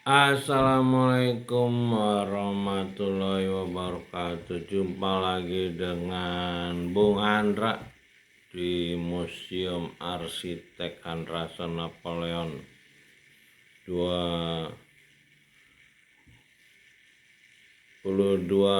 Assalamualaikum warahmatullahi wabarakatuh. Jumpa lagi dengan Bung Andra di Museum Arsitek Handrasa Napoleon 22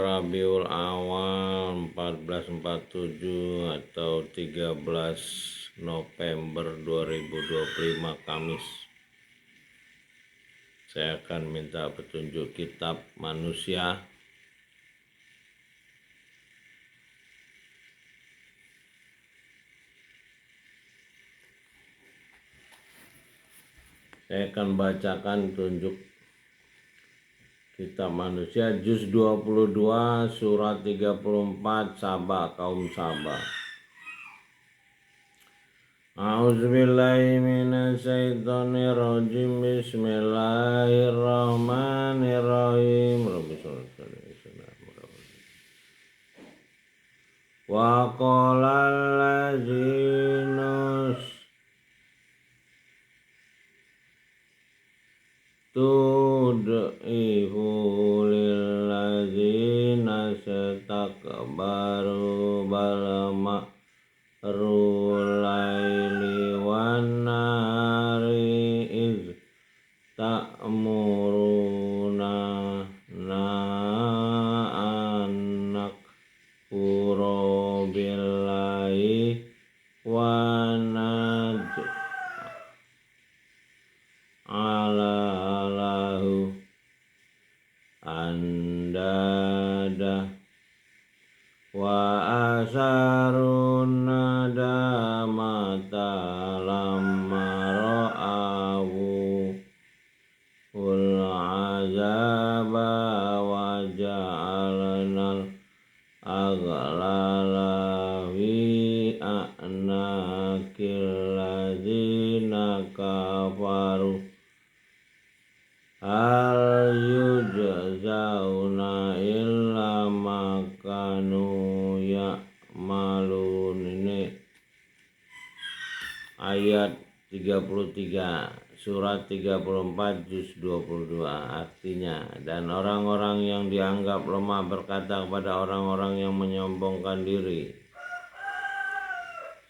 Rabiul Awal 1447 atau 13 November 2025 Kamis. Saya akan minta petunjuk kitab manusia. Saya akan bacakan tunjuk kitab manusia juz 22 surat 34 Saba, kaum Saba. A'udzubillahi minasyaitonirrajim. Bismillahirrahmanirrahim. Wa qala allazinus tud'ifu lillazina setakbaru balama rulaili wan nahari iz ta'muruna anak furo billahi wa naj'alahu andada wa asarun nadamata lamma ra'awu ul azaba wa ja'alnal aghlala fi a'naqil ladzina kafaru hal yujzauna illa ma kanu ya'malun. Ini ayat 33 surat 34 juz 22. Artinya, dan orang-orang yang dianggap lemah berkata kepada orang-orang yang menyombongkan diri,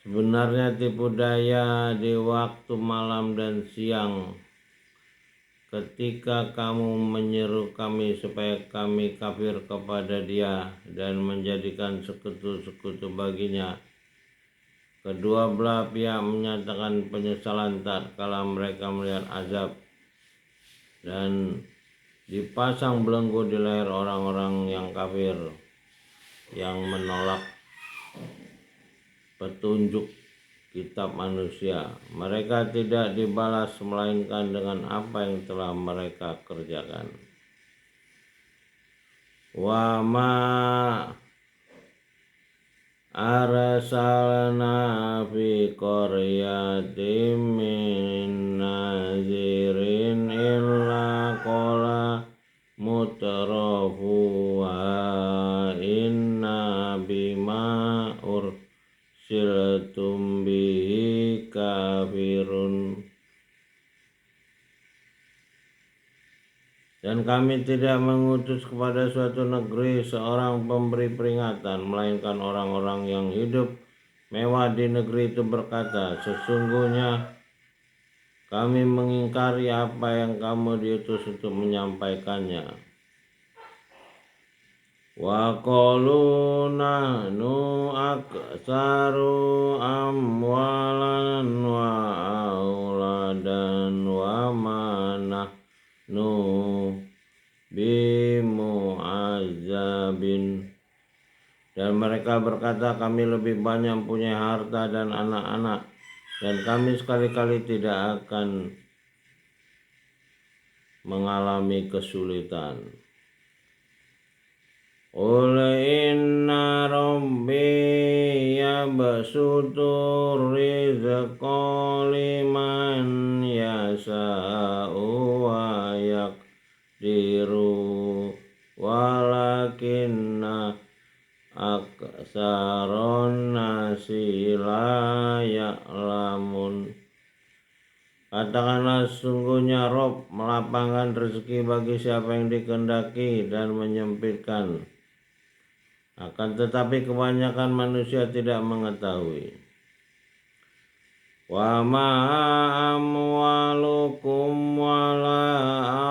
sebenarnya tipu daya di waktu malam dan siang ketika kamu menyeru kami supaya kami kafir kepada Dia dan menjadikan sekutu-sekutu baginya. Kedua belah pihak menyatakan penyesalan tatkala mereka melihat azab, dan dipasang belenggu di leher orang-orang yang kafir yang menolak petunjuk kitab manusia. Mereka tidak dibalas melainkan dengan apa yang telah mereka kerjakan. Wa ma arsalna fi qaryatin min nazirin illa qala mutrafuha inna bima ursiltum bihi kafirun. Dan kami tidak mengutus kepada suatu negeri seorang pemberi peringatan, melainkan orang-orang yang hidup mewah di negeri itu berkata, sesungguhnya kami mengingkari apa yang kamu diutus untuk menyampaikannya. Wa qalu nahnu aktsaru amwalan wa auladan wa ma nahnu bimu'azzabin. Dan mereka berkata, kami lebih banyak punya harta dan anak-anak, dan kami sekali-kali tidak akan mengalami kesulitan. Qul inna rabbi yabsutu rizqa liman yasha'u wa yaqdiru walakinna aktsaron nasi la ya'lamun. Katakanlah sesungguhnya Rob melapangkan rezeki bagi siapa yang dikehendaki dan menyempitkan. Akan tetapi kebanyakan manusia tidak mengetahui. Wa ma amwalukum wala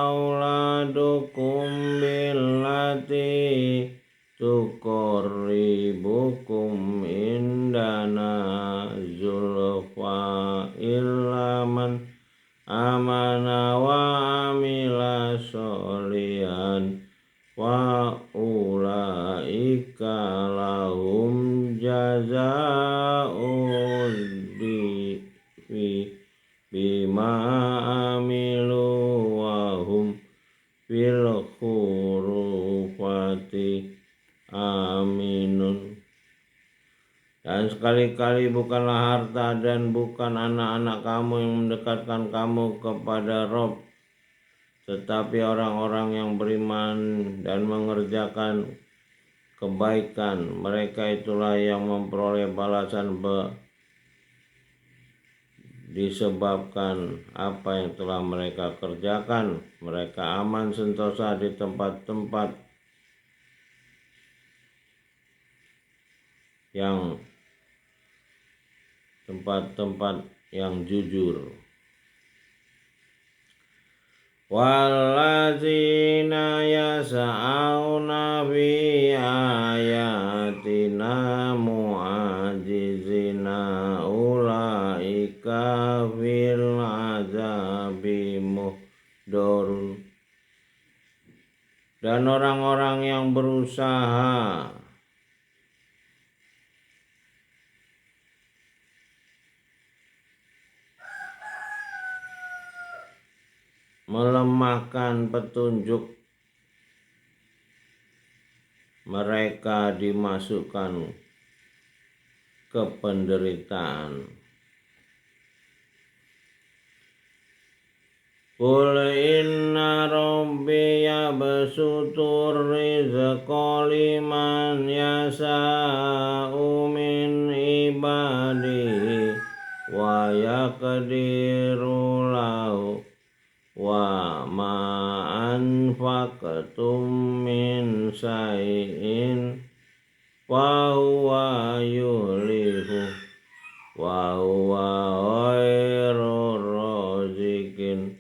auladukum billati tuqarribukum indana zulfa illa man amana wa amila sholihan wa ulaika lahum jazaa'ud bima amilu wa hum fil khurufati aminun. Dan sekali-kali bukanlah harta dan bukan anak-anak kamu yang mendekatkan kamu kepada Rob, tetapi orang-orang yang beriman dan mengerjakan kebaikan. Mereka itulah yang memperoleh balasan disebabkan apa yang telah mereka kerjakan. Mereka aman sentosa di tempat-tempat yang jujur. Wallazina yasa'una fi ayatina mu'ajizina ulaika fil azabi muhdorun. Dan orang-orang yang berusaha melemahkan petunjuk, mereka dimasukkan ke penderitaan. Qul inna rabbi yabsutur rizqa liman yasha'u min ibadihi wa yaqdiru lahu wa ma anfaqtum min syai'in wa huwa yuhlihu wa huwa khairur raziqin.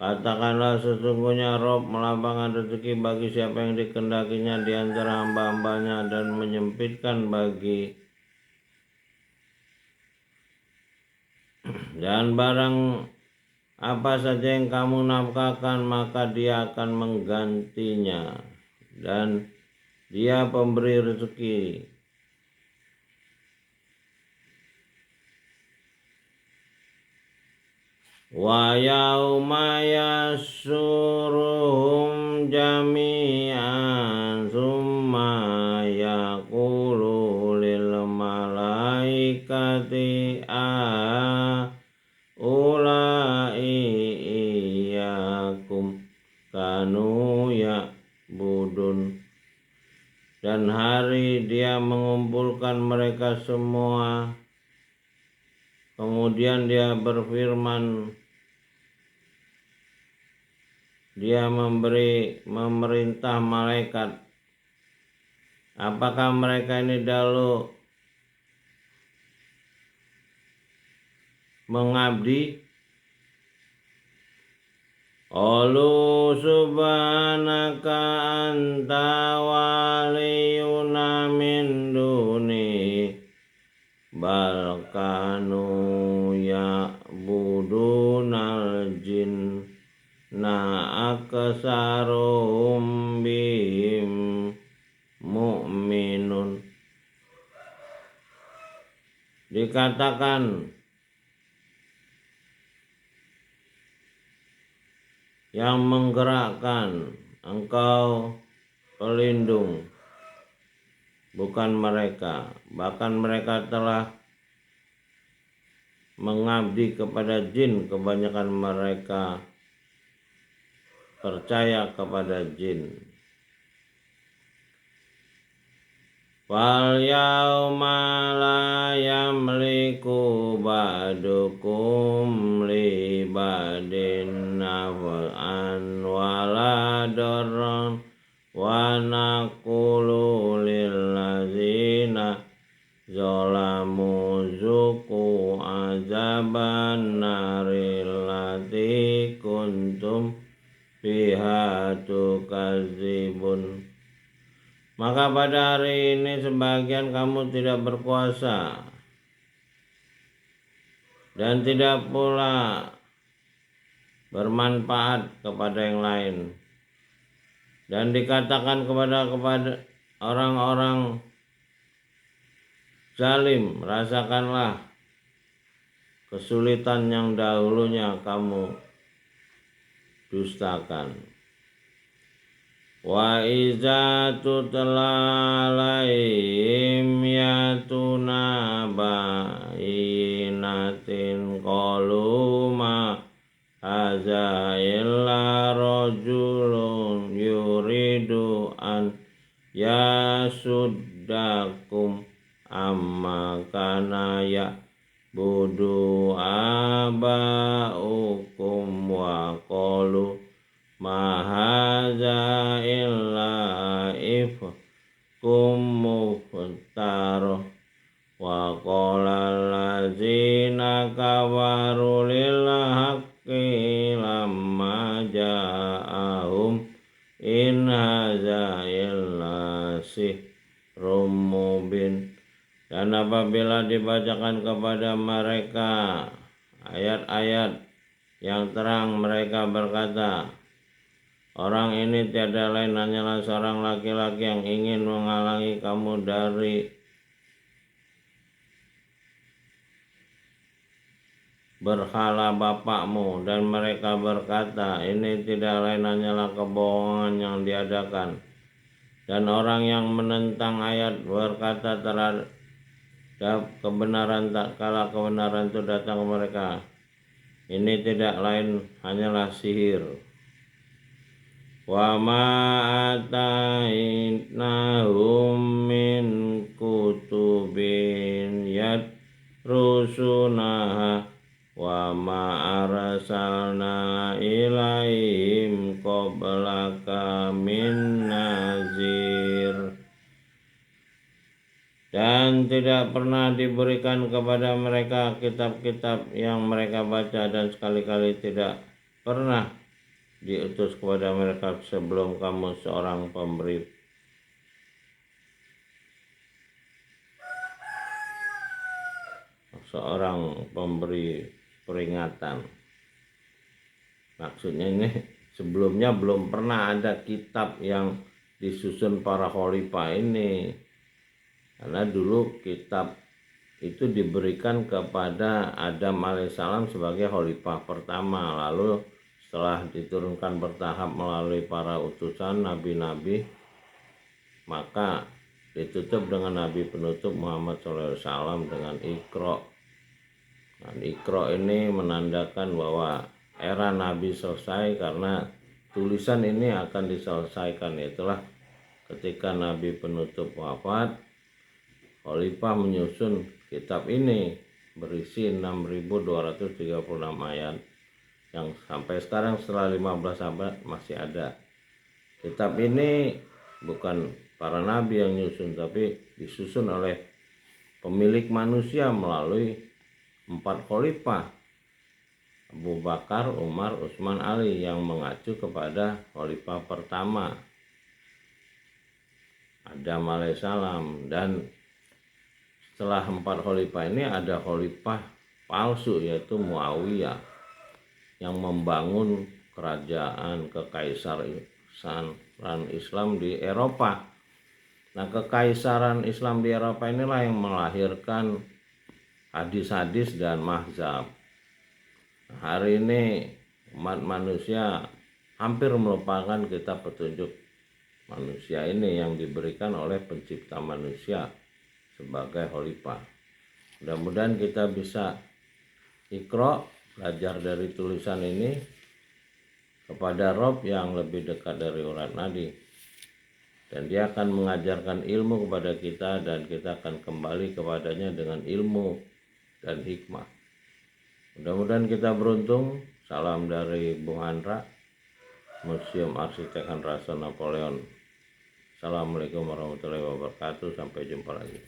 Katakanlah sesungguhnya Rob melapangkan rezeki bagi siapa yang dikehendakinya di antara hamba-hambanya dan menyempitkan bagi dan barang apa saja yang kamu nafkahkan maka dia akan menggantinya dan dia pemberi rezeki. Wa yauma yassuruhum jami'an summa yaqulu lil malaikati iyyakum kanu ya'budun. Dan hari dia mengumpulkan mereka semua, kemudian dia berfirman, dia memerintah malaikat, apakah mereka ini dahulu mengabdi? Qalu subhanaka anta waliyuna min duni bal kanu ya'budunal jinna aksaruhum bihim mu'minun. Dikatakan, yang menggerakkan engkau pelindung, bukan mereka. Bahkan mereka telah mengabdi kepada jin. Kebanyakan mereka percaya kepada jin. Fal yauma la yamliku ba'dukum li ba'din naf'an wala darran wa naqulu lil ladzina zalamu zuqu azaban naril lati kuntum biha tukadzibun. Maka pada hari ini sebagian kamu tidak berkuasa dan tidak pula bermanfaat kepada yang lain. Dan dikatakan kepada orang-orang zalim, rasakanlah kesulitan yang dahulunya kamu dustakan. Wa iza tutla alaihim yatuna bayyinatin qalu ma hadza illa rajulun yuridu an yasuddakum amma kana ya'budu aba'ukum wa qalu ma hadza illa ifkum muftarah wa qala allazina kafaru lil haqqi lamma ja'ahum in hadza illa sihrun mubin. Dan apabila dibacakan kepada mereka ayat-ayat yang terang, mereka berkata, orang ini tiada lain hanyalah seorang laki-laki yang ingin menghalangi kamu dari berhala bapakmu. Dan mereka berkata, ini tidak lain hanyalah kebohongan yang diadakan. Dan orang yang menentang ayat berkata terhadap kebenaran, tak kala kebenaran itu datang ke mereka, ini tidak lain hanyalah sihir. Wa ma atainahum min kutubin yadrusunaha wa ma arsalna ilaihim qablaka min nazir. Dan tidak pernah diberikan kepada mereka kitab-kitab yang mereka baca, dan sekali-kali tidak pernah diutus kepada mereka sebelum kamu seorang pemberi peringatan. Maksudnya ini sebelumnya belum pernah ada kitab yang disusun para khalifah ini, karena dulu kitab itu diberikan kepada Adam alaihissalam sebagai khalifah pertama, lalu setelah diturunkan bertahap melalui para utusan nabi-nabi, maka ditutup dengan nabi penutup Muhammad SAW dengan Iqra. Dan Iqra ini menandakan bahwa era nabi selesai, karena tulisan ini akan diselesaikan. Itulah ketika nabi penutup wafat, khalifah menyusun kitab ini berisi 6.236 ayat yang sampai sekarang setelah 15 abad masih ada. Kitab ini bukan para nabi yang nyusun, tapi disusun oleh pemilik manusia melalui 4 khalifah, Abu Bakar, Umar, Utsman, Ali, yang mengacu kepada khalifah pertama Adam alaihissalam. Dan setelah 4 khalifah ini ada khalifah palsu, yaitu Muawiyah, yang membangun kerajaan kekaisaran Islam di Eropa. Nah, kekaisaran Islam di Eropa inilah yang melahirkan hadis-hadis dan mazhab. Hari ini umat manusia hampir melupakan kitab petunjuk manusia ini yang diberikan oleh pencipta manusia sebagai khalifah. Mudah-mudahan kita bisa Iqra, belajar dari tulisan ini kepada Rob yang lebih dekat dari urat nadi. dan dia akan mengajarkan ilmu kepada kita dan kita akan kembali kepadanya dengan ilmu dan hikmah. Mudah-mudahan kita beruntung. Salam dari Bung Andra, Museum Arsitek Handra Napoleon. Assalamualaikum warahmatullahi wabarakatuh. Sampai jumpa lagi.